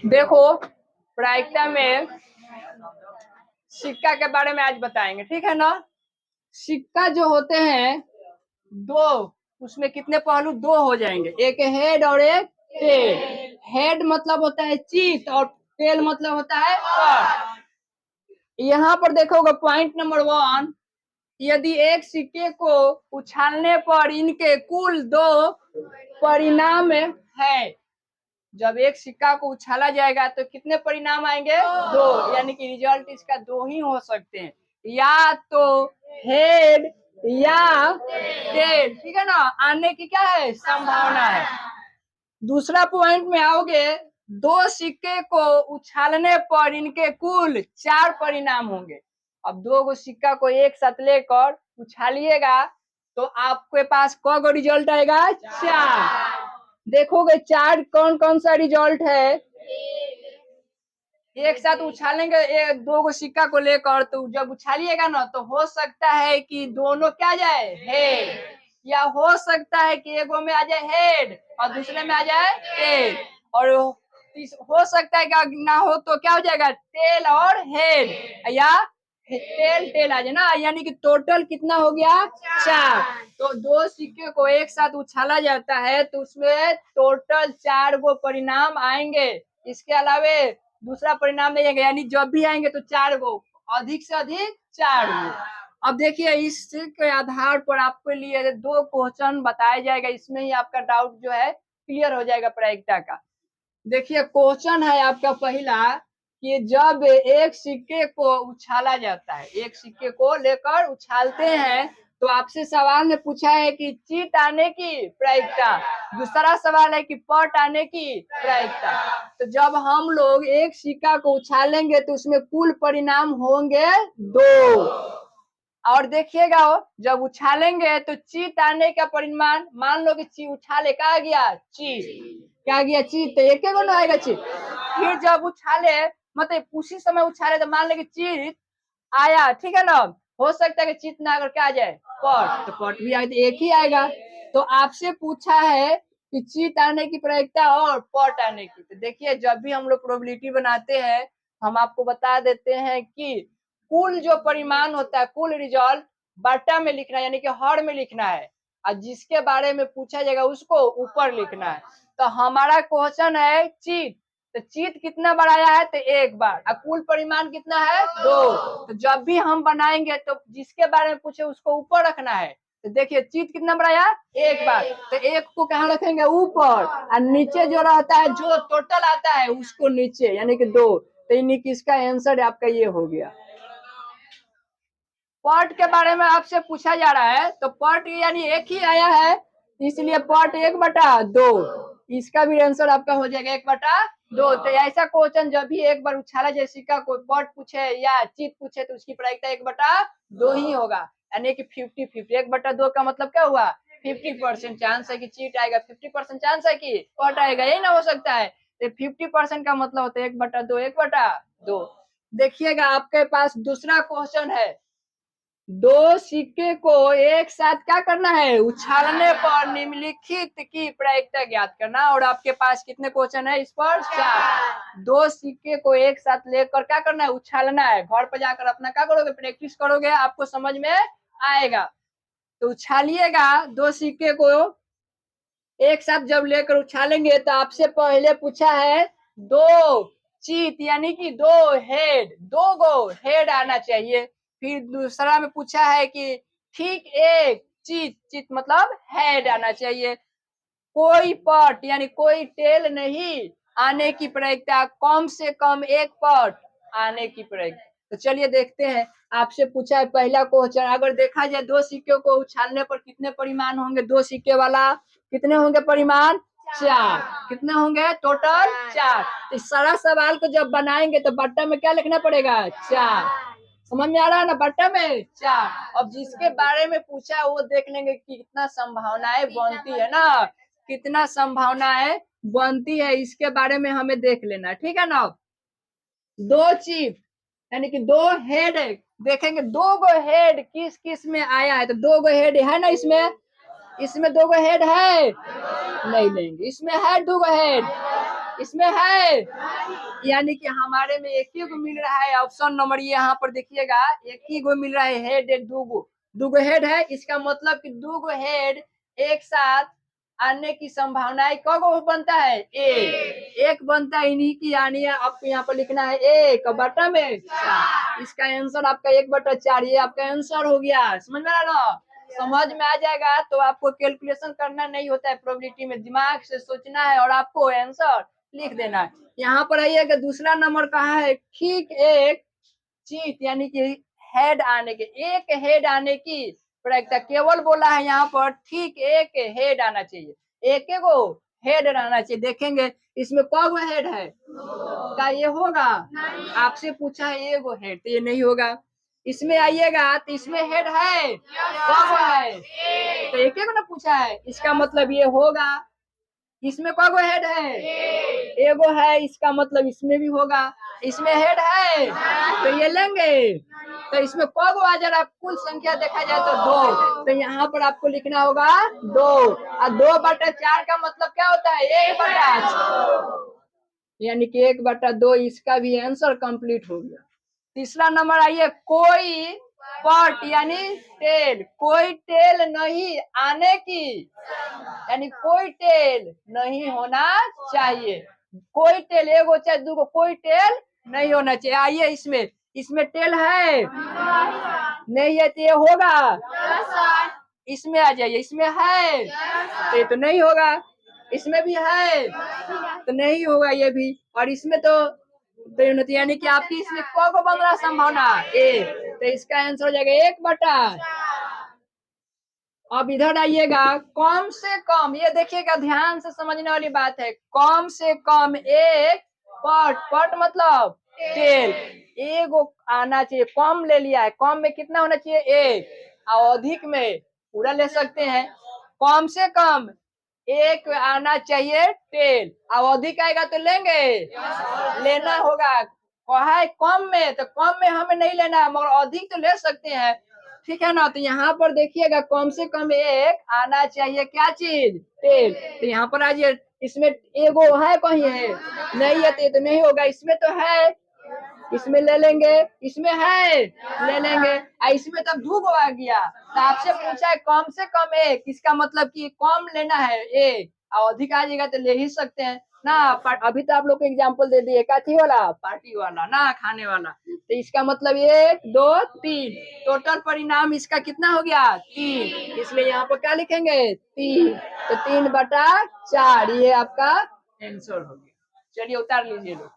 देखो प्रायिकता में सिक्का के बारे में आज बताएंगे, ठीक है ना। सिक्का जो होते हैं दो, उसमें कितने पहलू, दो हो जाएंगे, एक हेड और एक टेल। हेड मतलब होता है चित और टेल मतलब होता है पट। यहाँ पर देखोगे पॉइंट नंबर 1, यदि एक सिक्के को उछालने पर इनके कुल दो परिणाम है। जब एक सिक्का को उछाला जाएगा तो कितने परिणाम आएंगे, दो, यानी कि रिजल्ट इसका दो ही हो सकते हैं, या तो हेड या टेल, ठीक है ना। आने की क्या है, संभावना है। दूसरा पॉइंट में आओगे, दो सिक्के को उछालने पर इनके कुल 4 परिणाम होंगे। अब दो गो सिक्का को एक साथ लेकर उछालिएगा तो आपके पास कौन रिजल्ट आएगा, 4। देखोगे 4 कौन कौन सा रिजल्ट है। एक साथ उछालेंगे एक दो गो सिक्का को लेकर, तो जब उछालिएगा ना तो हो सकता है कि दोनों क्या जाए, हेड, या हो सकता है कि एगो में आ जाए हेड और दूसरे में आ जाए टेल, और हो सकता है कि ना हो तो क्या हो जाएगा, टेल और हेड, या टेल टेल आ जाए ना, यानी कि टोटल कितना हो गया, 4। तो दो सिक्के को एक साथ उछाला जाता है तो उसमें टोटल 4 गो परिणाम आएंगे। इसके अलावे दूसरा परिणाम नहीं आएगा, यानी जब भी आएंगे तो 4 गो, अधिक से अधिक 4 गो। अब देखिए इसके आधार पर आपके लिए 2 क्वेश्चन बताया जाएगा, इसमें ही आपका डाउट जो है क्लियर हो जाएगा प्रायिकता का। देखिए क्वेश्चन है आपका पहला कि जब एक सिक्के को उछाला जाता है, एक सिक्के को लेकर उछालते हैं तो आपसे सवाल में पूछा है कि चित आने की प्रायिकता, दूसरा सवाल है कि पट आने की प्रायिकता। तो जब हम लोग एक सिक्का को उछालेंगे तो उसमें कुल परिणाम होंगे 2। और देखिएगा जब उछालेंगे तो चित आने का परिमाण, मान लो कि ची उछाले क्या गया, चित, क्या गया, चित, तो एक ना आएगा चित। फिर जब उछाले मतलब उसी समय उछाले तो मान ले कि चित आया, ठीक है ना, हो सकता है कि चित ना अगर क्या आ जाए, पट, तो पट भी आए तो एक ही आएगा। तो आपसे पूछा है कि चित आने की प्रायिकता और पट आने की। तो देखिए जब भी हम लोग प्रोबेबिलिटी बनाते हैं हम आपको बता देते हैं कि कुल जो परिमाण होता है, कुल रिजल्ट बटा में लिखना है, यानी कि हर में लिखना है, और जिसके बारे में पूछा जाएगा उसको ऊपर लिखना है। तो हमारा क्वेश्चन है चित, तो चित कितना बार आया है, तो एक बार, और कुल परिमाण कितना है, 2। तो जब भी हम बनाएंगे तो जिसके बारे में पूछे उसको ऊपर रखना है। तो देखिए चित कितना बार आया, एक बार, तो एक को कहाँ रखेंगे, ऊपर, और नीचे जो रहता है जो टोटल आता है उसको नीचे, यानी कि 2। तो यानी कि इसका आंसर आपका ये हो गया। पट के बारे में आपसे पूछा जा रहा है तो पट यानी एक ही आया है, इसलिए पट 1/2, इसका भी आंसर आपका हो जाएगा 1/2। तो ऐसा क्वेश्चन जब भी एक बार उछाला जाए सिक्का को, पट पूछे या चित पूछे तो उसकी प्रायिकता 1/2 ही होगा, यानी कि 50-50। 1/2 का मतलब क्या हुआ, 50% चांस है कि चिट आएगा, 50% चांस है कि पट आएगा, यही ना हो सकता है। तो 50% का मतलब होता है 1/2, 1/2। देखिएगा आपके पास दूसरा क्वेश्चन है, दो सिक्के को एक साथ क्या करना है, उछालने पर निम्नलिखित की प्रायिकता ज्ञात करना। और आपके पास कितने क्वेश्चन है इस पर, 4। दो सिक्के को एक साथ लेकर क्या करना है, उछालना है। घर पर जाकर अपना क्या करोगे, प्रैक्टिस करोगे, आपको समझ में आएगा। तो उछालिएगा दो सिक्के को एक साथ जब लेकर उछालेंगे तो आपसे पहले पूछा है दो चित, यानी कि 2 हेड, 2 गो हेड आना चाहिए। फिर दूसरा में पूछा है कि ठीक एक चित, चित मतलब हेड आना चाहिए। कोई पट यानी कोई टेल नहीं आने की प्रायिकता, कम से कम एक पट आने की प्रायिकता। तो चलिए देखते हैं, आपसे पूछा है पहला क्वेश्चन, अगर देखा जाए दो सिक्के को उछालने पर कितने परिमाण होंगे, दो सिक्के वाला कितने होंगे परिमाण, 4। कितने होंगे टोटल, 4। तो इस सारा सवाल को जब बनाएंगे तो बट्टा में क्या लिखना पड़ेगा, 4। समझ में आ रहा है ना, बट्टा में 4। अब जिसके बारे में पूछा वो देख लेंगे कि कितना संभावनाएं बनती है ना, कितना संभावनाएं बनती है, इसके बारे में हमें देख लेना, ठीक है ना। दो चीफ यानी कि 2 हेड देखेंगे, 2 गो हेड किस किस में आया है, तो 2 गो हेड है ना इसमें, इसमें 2 गो हेड है, नहीं लेंगे। इसमें है 2 गो हेड, इसमें है, यानी कि हमारे में एक ही गो मिल रहा है। ऑप्शन नंबर ये यहाँ पर देखिएगा, एक ही गो मिल रहा है हेड, एक दो हेड है। इसका मतलब कि दो गो हेड एक साथ आने की संभावनाएं कब बनता है? एक बनता है, इन्हीं की, यानी आपको यहाँ पर लिखना है 1 बटा में 4। इसका आंसर आपका 1/4, ये आपका आंसर हो गया। समझ में आ रहा ना? समझ में आ जाएगा तो आपको कैलकुलेशन करना नहीं होता है, प्रोबेबिलिटी में दिमाग से सोचना है और आपको आंसर लिख देना है। यहाँ पर आइएगा, दूसरा नंबर कहा है ठीक एक चीज, यानी कि हेड आने के, एक हेड आने की प्रयोगता केवल बोला है यहाँ पर, ठीक एक हेड आना चाहिए, एक गो हेड आना चाहिए। देखेंगे इसमें कौन हेड है, क्या ये होगा? आपसे पूछा है ये गो हेड, तो ये नहीं होगा। इसमें आइएगा तो इसमें हेड है, कौन है? तो एक ना पूछा है, इसका मतलब ये होगा। इसमें कौन गो हेड है? एगो है, इसका मतलब इसमें भी होगा। इसमें हेड है तो ये लेंगे। तो इसमें कौन गो आ जा रहा है? कुल संख्या देखा जाए तो 2, तो यहाँ पर आपको लिखना होगा 2। और 2/4 का मतलब क्या होता है? 1/4, यानी कि 1/2। इसका भी आंसर कंप्लीट हो गया। तीसरा नंबर आइए, कोई पट यानी टेल, कोई टेल नहीं आने की, यानी कोई टेल नहीं होना चाहिए। कोई टेल, एगो चाहे दूगो, कोई टेल नहीं होना चाहिए। आइए इसमें टेल है, नहीं है तो ये होगा। इसमें आ जाइए, इसमें है तो ये तो नहीं होगा। इसमें भी है तो नहीं होगा ये भी। और इसमें तो यानी कि आपकी इसमें को बन रहा संभावना तो इसका आंसर हो जाएगा 1/। अब इधर आइएगा, कम से कम, ये देखिएगा ध्यान से समझने वाली बात है। कम से कम एक पट मतलब टेल, एगो आना चाहिए। कम ले लिया है, कम में कितना होना चाहिए? 1, और अधिक में पूरा ले सकते हैं। कम से कम एक आना चाहिए टेल, और अधिक आएगा तो लेंगे, लेना होगा। कहा है कम में, तो कम में हमें नहीं लेना है, मगर अधिक तो ले सकते हैं, ठीक है ना? तो यहाँ पर देखिएगा, कम से कम एक आना चाहिए, क्या चीज? टेल। तो यहाँ पर आ जाइए, इसमें एगो है, कहीं है नहीं है तो नहीं होगा। इसमें तो है, इसमें ले लेंगे। इसमें है, ले लेंगे। इसमें तब दो गो आ गया, तो आपसे पूछा है कम से कम एक, इसका मतलब कि कम लेना है एक, और अधिक आ जाएगा तो ले ही सकते हैं ना। अभी तो आप लोग को एग्जाम्पल दे दिए, काथी वाला, पार्टी वाला ना, खाने वाला। तो इसका मतलब 1 2 3, टोटल परिणाम इसका कितना हो गया? 3। इसलिए यहाँ पर क्या लिखेंगे? 3। तो 3/4 ये आपका आंसर हो गया। चलिए उतार लीजिए लोग।